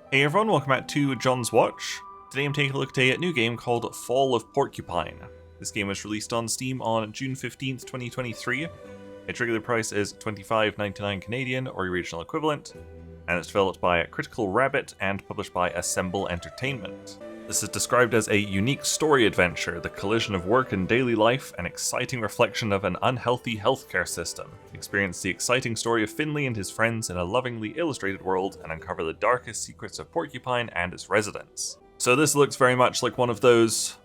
Hey everyone, welcome back to John's Watch. Today I'm taking a look at a new game called Fall of Porcupine. This game was released on Steam on June 15th, 2023. Its regular price is $25.99 Canadian, or your regional equivalent, and it's developed by Critical Rabbit and published by Assemble Entertainment. This is described as a unique story adventure, the collision of work and daily life, an exciting reflection of an unhealthy healthcare system. Experience the exciting story of Finley and his friends in a lovingly illustrated world and uncover the darkest secrets of Porcupine and its residents. So this looks very much like one of those,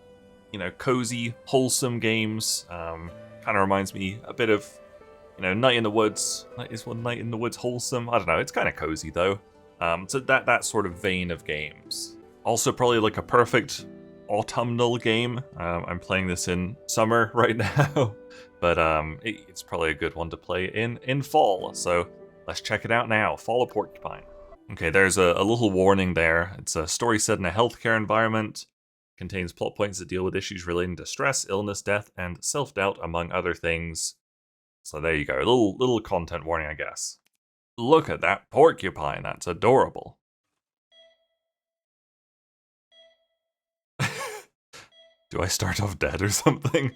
cozy, wholesome games. Kind of reminds me a bit of, Night in the Woods. Is one Night in the Woods wholesome? I don't know, it's kind of cozy though. So that sort of vein of games. Also probably like a perfect autumnal game. I'm playing this in summer right now, but it's probably a good one to play in fall. So let's check it out now. Fall of Porcupine. Okay, there's a little warning there. It's a story set in a healthcare environment. Contains plot points that deal with issues relating to stress, illness, death, and self-doubt, among other things. So there you go, a little content warning, I guess. Look at that porcupine, that's adorable. Do I start off dead or something?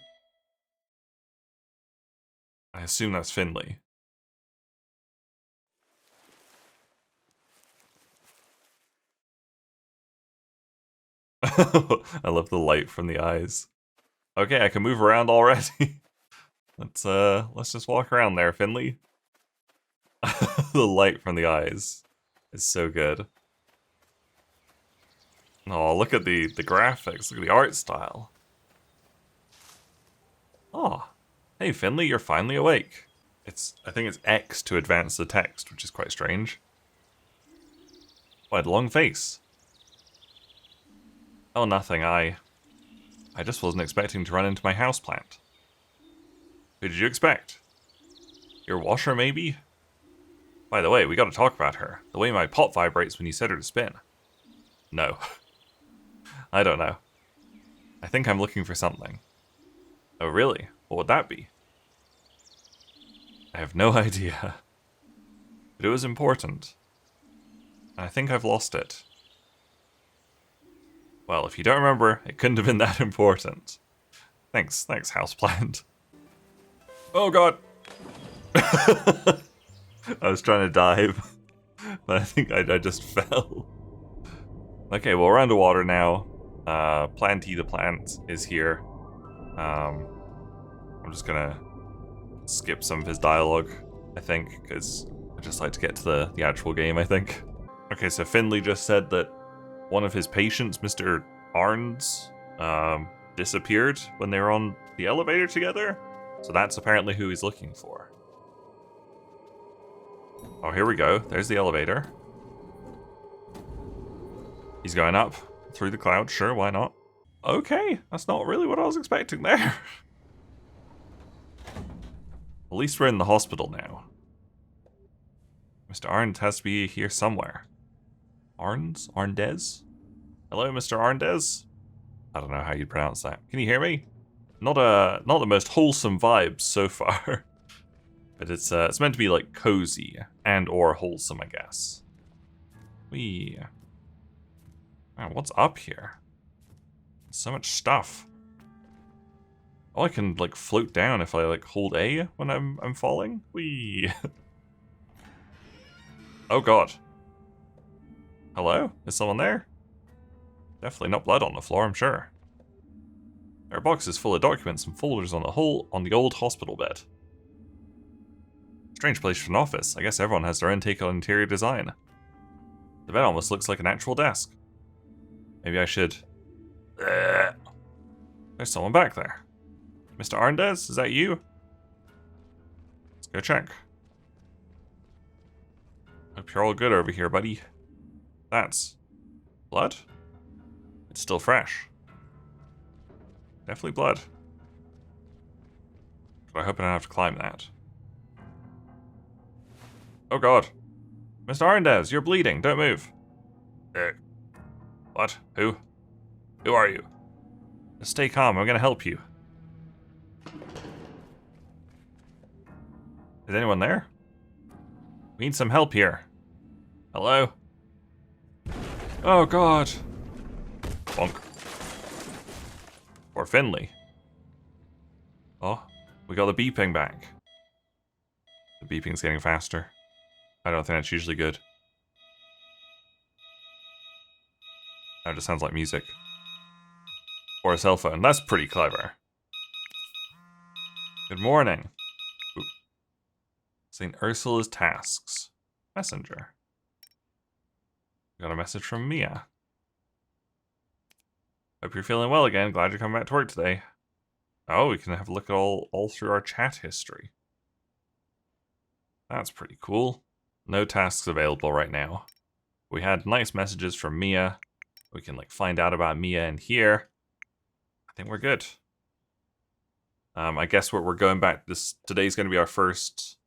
I assume that's Finley. I love the light from the eyes. Okay, I can move around already. Let's just walk around there, Finley. The light from the eyes is so good. Oh, look at the graphics, look at the art style. Oh, hey Finley, you're finally awake. I think it's X to advance the text, which is quite strange. Oh, I had a long face. Oh, nothing, I just wasn't expecting to run into my houseplant. Who did you expect? Your washer, maybe? By the way, we gotta talk about her. The way my pot vibrates when you set her to spin. No. I don't know. I think I'm looking for something. Oh really? What would that be? I have no idea. But it was important. And I think I've lost it. Well, if you don't remember, it couldn't have been that important. Thanks, houseplant. Oh god! I was trying to dive, but I think I just fell. Okay, well we're underwater now. Planty the plant is here. I'm just gonna skip some of his dialogue, I think, because I just like to get to the actual game, I think. Okay, so Finley just said that one of his patients, Mr. Arns, disappeared when they were on the elevator together. So that's apparently who he's looking for. Oh, here we go. There's the elevator. He's going up through the clouds. Sure, why not? Okay, that's not really what I was expecting there. At least we're in the hospital now. Mr. Arndt has to be here somewhere. Arns? Arndez? Hello, Mr. Arndez? I don't know how you'd pronounce that. Can you hear me? Not the most wholesome vibes so far. But it's meant to be like cozy and or wholesome, I guess. Wow, what's up here? So much stuff. Oh, I can like float down if I like hold A when I'm falling. Whee. Oh god. Hello? Is someone there? Definitely not blood on the floor, I'm sure. There are boxes full of documents and folders on the old hospital bed. Strange place for an office. I guess everyone has their own take on interior design. The bed almost looks like an actual desk. Maybe I should... There's someone back there. Mr. Arndez, is that you? Let's go check. Hope you're all good over here, buddy. That's... blood? It's still fresh. Definitely blood. But I hope I don't have to climb that. Oh god. Mr. Arndez, you're bleeding. Don't move. What? Who? Who are you? Just stay calm. I'm gonna help you. Is anyone there? We need some help here. Hello? Oh god. Bonk. Or Finley. Oh, we got the beeping back. The beeping's getting faster. I don't think that's usually good. That just sounds like music. Or a cell phone. That's pretty clever. Good morning. Oop. St. Ursula's tasks. Messenger. Got a message from Mia. Hope you're feeling well again. Glad you're coming back to work today. Oh, we can have a look at all through our chat history. That's pretty cool. No tasks available right now. We had nice messages from Mia. We can like find out about Mia in here. I think we're good. I guess we're going back. Today's going to be our first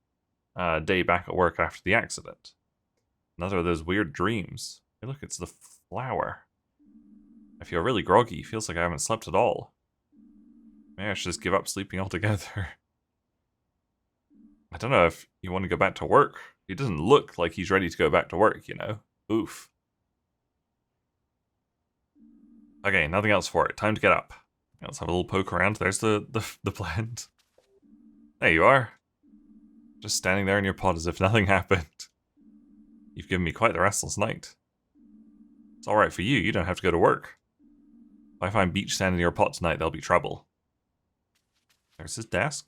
day back at work after the accident. Another of those weird dreams. Hey, look, it's the flower. I feel really groggy. Feels like I haven't slept at all. Maybe I should just give up sleeping altogether. I don't know if you want to go back to work. He doesn't look like he's ready to go back to work, you know? Oof. Okay, nothing else for it. Time to get up. Let's have a little poke around. There's the plant. There you are. Just standing there in your pot as if nothing happened. You've given me quite the restless night. It's alright for you. You don't have to go to work. If I find beach sand in your pot tonight, there'll be trouble. There's his desk.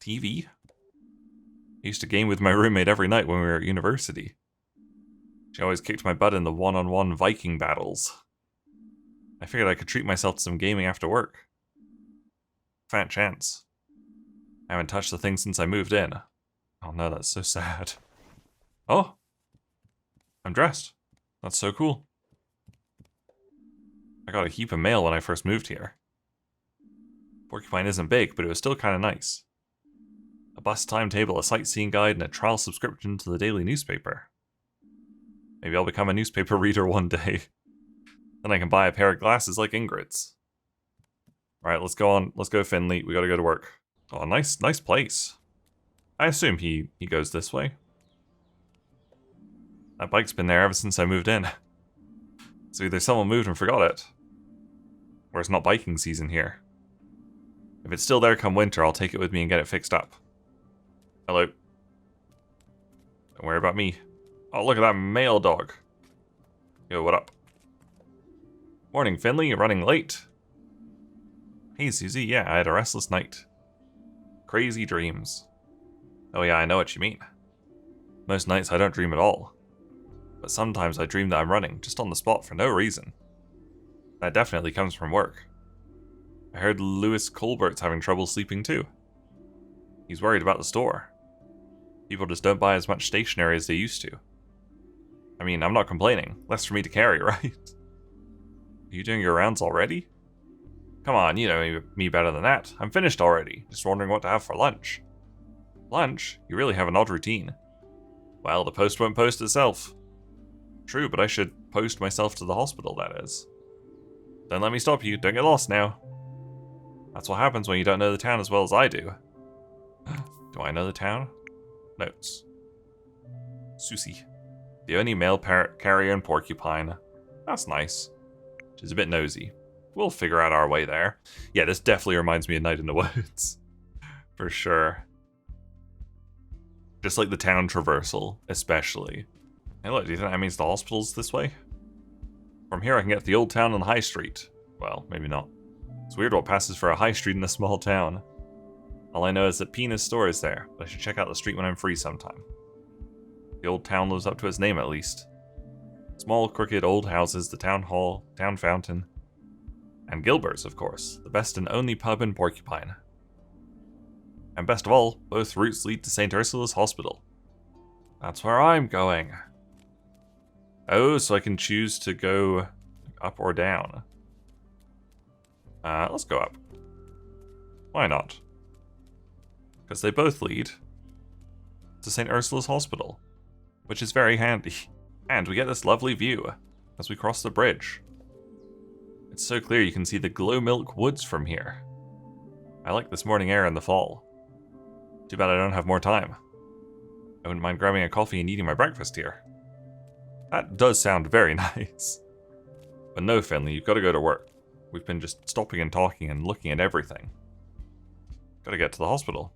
TV. I used to game with my roommate every night when we were at university. She always kicked my butt in the one-on-one Viking battles. I figured I could treat myself to some gaming after work. Fat chance. I haven't touched the thing since I moved in. Oh no, that's so sad. Oh! I'm dressed. That's so cool. I got a heap of mail when I first moved here. Porcupine isn't big, but it was still kinda nice. A bus timetable, a sightseeing guide, and a trial subscription to the daily newspaper. Maybe I'll become a newspaper reader one day. Then I can buy a pair of glasses like Ingrid's. Alright, let's go on. Let's go Finley. We gotta go to work. Oh, nice place. I assume he goes this way. That bike's been there ever since I moved in. So either someone moved and forgot it, or it's not biking season here. If it's still there come winter, I'll take it with me and get it fixed up. Hello. Don't worry about me. Oh, look at that male dog. Yo, what up? Morning, Finley. You're running late. Hey, Susie. Yeah, I had a restless night. Crazy dreams. Oh yeah, I know what you mean. Most nights I don't dream at all. But sometimes I dream that I'm running, just on the spot for no reason. That definitely comes from work. I heard Lewis Colbert's having trouble sleeping too. He's worried about the store. People just don't buy as much stationery as they used to. I mean, I'm not complaining. Less for me to carry, right? Are you doing your rounds already? Come on, you know me better than that. I'm finished already. Just wondering what to have for lunch. Lunch? You really have an odd routine. Well, the post won't post itself. True, but I should post myself to the hospital, that is. Don't let me stop you. Don't get lost now. That's what happens when you don't know the town as well as I do. Do I know the town? Notes. Susie. The only male carrier in Porcupine. That's nice. She's a bit nosy. We'll figure out our way there. Yeah, this definitely reminds me of Night in the Woods. For sure. Just like the town traversal, especially. Hey look, do you think that means the hospital's this way? From here I can get to the old town on the high street. Well, maybe not. It's weird what passes for a high street in a small town. All I know is that Pina's store is there, but I should check out the street when I'm free sometime. The old town lives up to its name at least. Small, crooked old houses, the town hall, town fountain. And Gilbert's, of course, the best and only pub in Porcupine. And best of all, both routes lead to St. Ursula's Hospital. That's where I'm going. Oh, so I can choose to go up or down. Let's go up. Why not? Because they both lead to St. Ursula's Hospital, which is very handy. And we get this lovely view as we cross the bridge. It's so clear you can see the Glow Milk Woods from here. I like this morning air in the fall. Too bad I don't have more time. I wouldn't mind grabbing a coffee and eating my breakfast here. That does sound very nice. But no, Finley, you've got to go to work. We've been just stopping and talking and looking at everything. Gotta get to the hospital.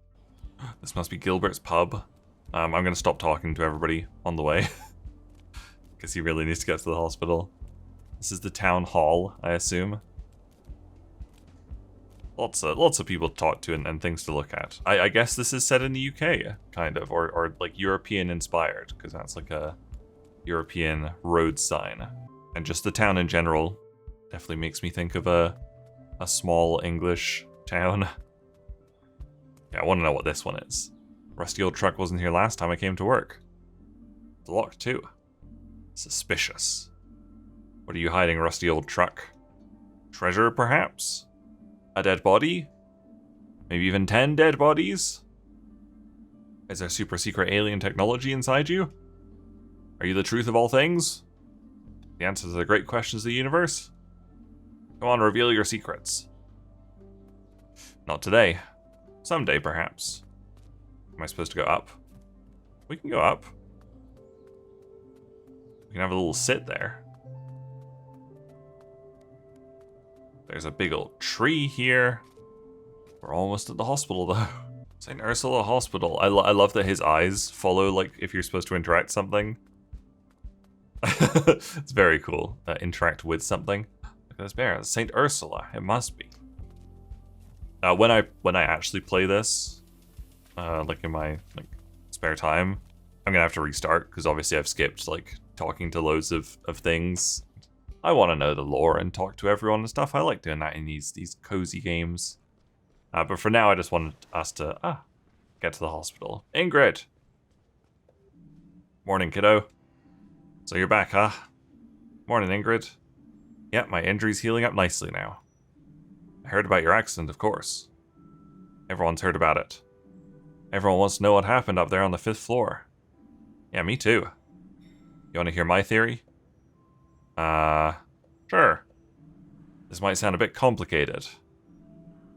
This must be Gilbert's pub. I'm gonna stop talking to everybody on the way. Because he really needs to get to the hospital. This is the town hall, I assume. Lots of people to talk to and things to look at. I guess this is set in the UK, kind of, or like European inspired, because that's like a European road sign. And just the town in general definitely makes me think of a small English town. Yeah, I want to know what this one is. Rusty old truck wasn't here last time I came to work. It's locked too. Suspicious. What are you hiding, rusty old truck? Treasure, perhaps? A dead body? Maybe even 10 dead bodies? Is there super secret alien technology inside you? Are you the truth of all things? The answers to the great questions of the universe? Come on, reveal your secrets. Not today. Someday, perhaps. Am I supposed to go up? We can go up. We can have a little sit there. There's a big old tree here. We're almost at the hospital, though. St. Ursula Hospital. I love that his eyes follow, like, if you're supposed to interact something. It's very cool. Interact with something. Look at this bear. St. Ursula. It must be. When I actually play this, like in my spare time, I'm gonna have to restart because obviously I've skipped like talking to loads of things. I want to know the lore and talk to everyone and stuff. I like doing that in these cozy games. But for now, I just wanted us to get to the hospital. Ingrid. Morning, kiddo. So you're back, huh? Morning, Ingrid. Yep, my injury's healing up nicely now. I heard about your accident, of course. Everyone's heard about it. Everyone wants to know what happened up there on the 5th floor. Yeah, me too. You want to hear my theory? Sure. This might sound a bit complicated,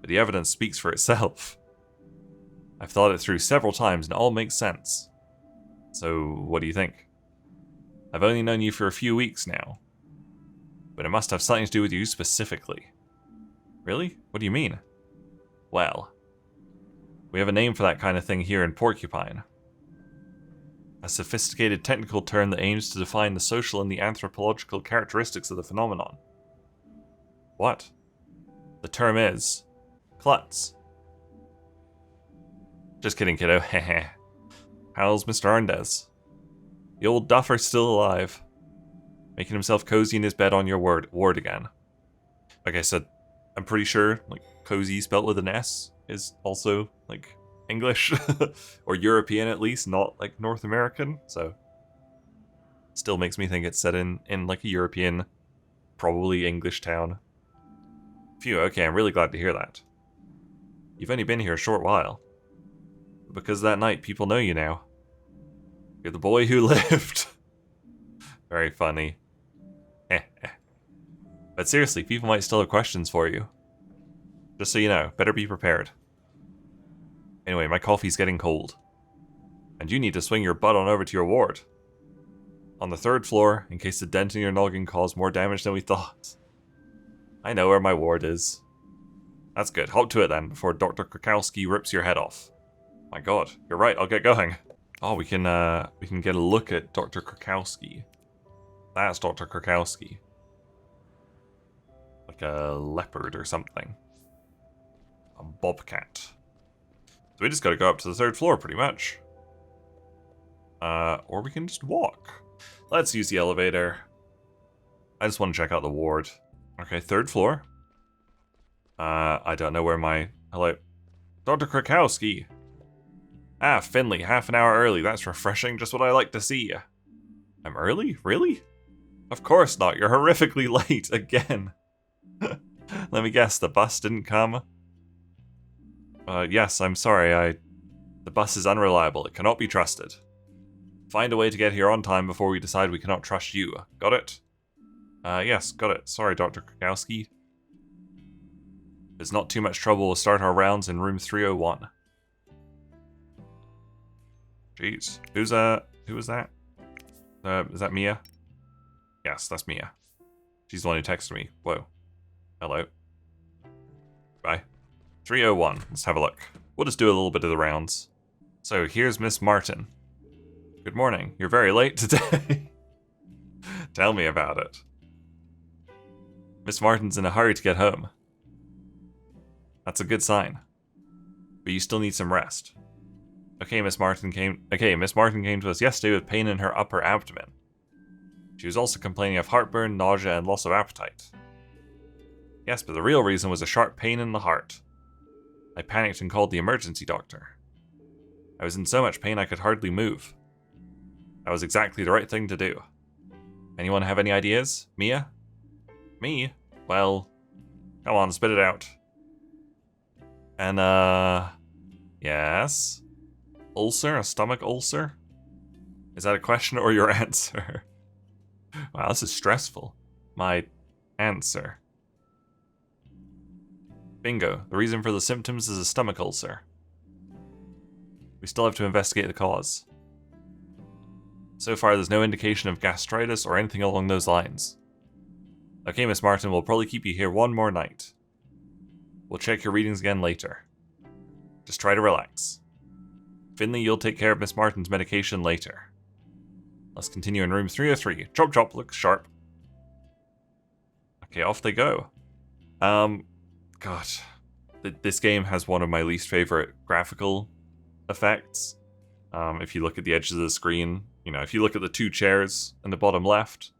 but the evidence speaks for itself. I've thought it through several times and it all makes sense. So, what do you think? I've only known you for a few weeks now, but it must have something to do with you specifically. Really? What do you mean? Well, we have a name for that kind of thing here in Porcupine. A sophisticated technical term that aims to define the social and the anthropological characteristics of the phenomenon. What? The term is klutz. Just kidding, kiddo. Heh. How's Mr. Arndez? The old duffer's still alive, making himself cozy in his bed on your ward again. Like I said, I'm pretty sure like cozy spelt with an S is also like English or European at least, not like North American. So still makes me think it's set in like a European, probably English town. Phew, okay, I'm really glad to hear that. You've only been here a short while. Because of that night, people know you now. You're the boy who lived. Very funny. But seriously, people might still have questions for you. Just so you know, better be prepared. Anyway, my coffee's getting cold. And you need to swing your butt on over to your ward. On the 3rd floor, in case the dent in your noggin caused more damage than we thought. I know where my ward is. That's good. Hop to it then, before Dr. Krakowski rips your head off. My god, you're right, I'll get going. Oh, we can get a look at Dr. Krakowski. That's Dr. Krakowski. Like a leopard or something. A bobcat. So we just gotta go up to the 3rd floor, pretty much. Or we can just walk. Let's use the elevator. I just want to check out the ward. Okay, 3rd floor. I don't know where my... Hello? Dr. Krakowski! Ah, Finley, half an hour early. That's refreshing. Just what I like to see. I'm early? Really? Of course not. You're horrifically late again. Let me guess, the bus didn't come? Yes, I'm sorry. The bus is unreliable. It cannot be trusted. Find a way to get here on time before we decide we cannot trust you. Got it? Yes, got it. Sorry, Dr. Krakowski. There's not too much trouble. We'll start our rounds in room 301. Jeez. Who was that? Is that Mia? Yes, that's Mia. She's the one who texted me. Whoa. Hello. Bye. 301. Let's have a look. We'll just do a little bit of the rounds. So here's Miss Martin. Good morning. You're very late today. Tell me about it. Miss Martin's in a hurry to get home. That's a good sign. But you still need some rest. Okay, Miss Martin came to us yesterday with pain in her upper abdomen. She was also complaining of heartburn, nausea, and loss of appetite. Yes, but the real reason was a sharp pain in the heart. I panicked and called the emergency doctor. I was in so much pain I could hardly move. That was exactly the right thing to do. Anyone have any ideas? Mia? Me? Well, come on, spit it out. And, yes? Ulcer? A stomach ulcer? Is that a question or your answer? Wow, this is stressful. My answer. Bingo. The reason for the symptoms is a stomach ulcer. We still have to investigate the cause. So far, there's no indication of gastritis or anything along those lines. Okay, Miss Martin, we'll probably keep you here one more night. We'll check your readings again later. Just try to relax. Finley, you'll take care of Miss Martin's medication later. Let's continue in room 303. Chop chop, looks sharp. Okay, off they go. God. This game has one of my least favorite graphical effects. If you look at the edges of the screen, you know, if you look at the two chairs in the bottom left,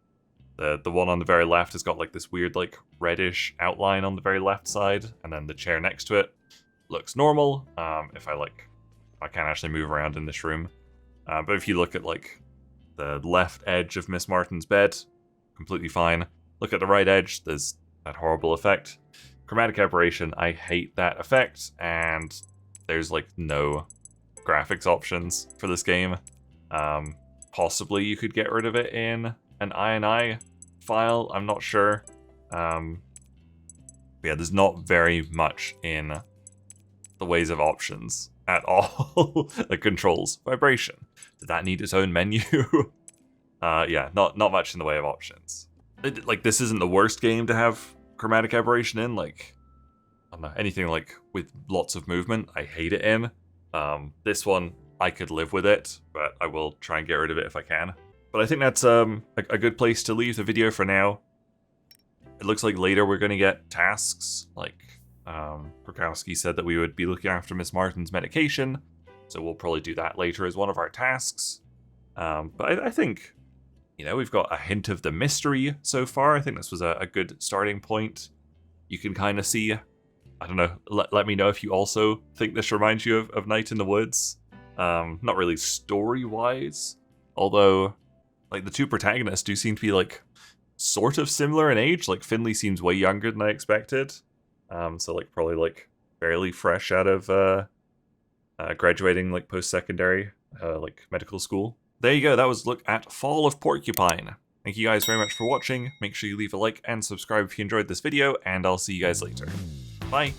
the one on the very left has got like this weird like reddish outline on the very left side, and then the chair next to it looks normal. If I can't actually move around in this room. But if you look at like the left edge of Miss Martin's bed, completely fine. Look at the right edge, there's that horrible effect. Chromatic aberration, I hate that effect, and there's like no graphics options for this game. Possibly you could get rid of it in an INI file, I'm not sure. But yeah, there's not very much in the ways of options at all. Like controls, vibration. Did that need its own menu? Yeah, not much in the way of options. Like, this isn't the worst game to have chromatic aberration in. Like, I don't know, anything like with lots of movement, I hate it in. This one, I could live with it, but I will try and get rid of it if I can. But I think that's a good place to leave the video for now. It looks like later we're going to get tasks. Like, Prokowski said that we would be looking after Miss Martin's medication, so we'll probably do that later as one of our tasks. But I think, you know, we've got a hint of the mystery so far. I think this was a good starting point. You can kind of see, I don't know, let me know if you also think this reminds you of Night in the Woods. Not really story-wise, although, like, the two protagonists do seem to be, like, sort of similar in age. Like, Finley seems way younger than I expected. So, like, probably, like, fairly fresh out of graduating, like, post-secondary, like, medical school. There you go, that was a look at Fall of Porcupine. Thank you guys very much for watching. Make sure you leave a like and subscribe if you enjoyed this video, and I'll see you guys later. Bye!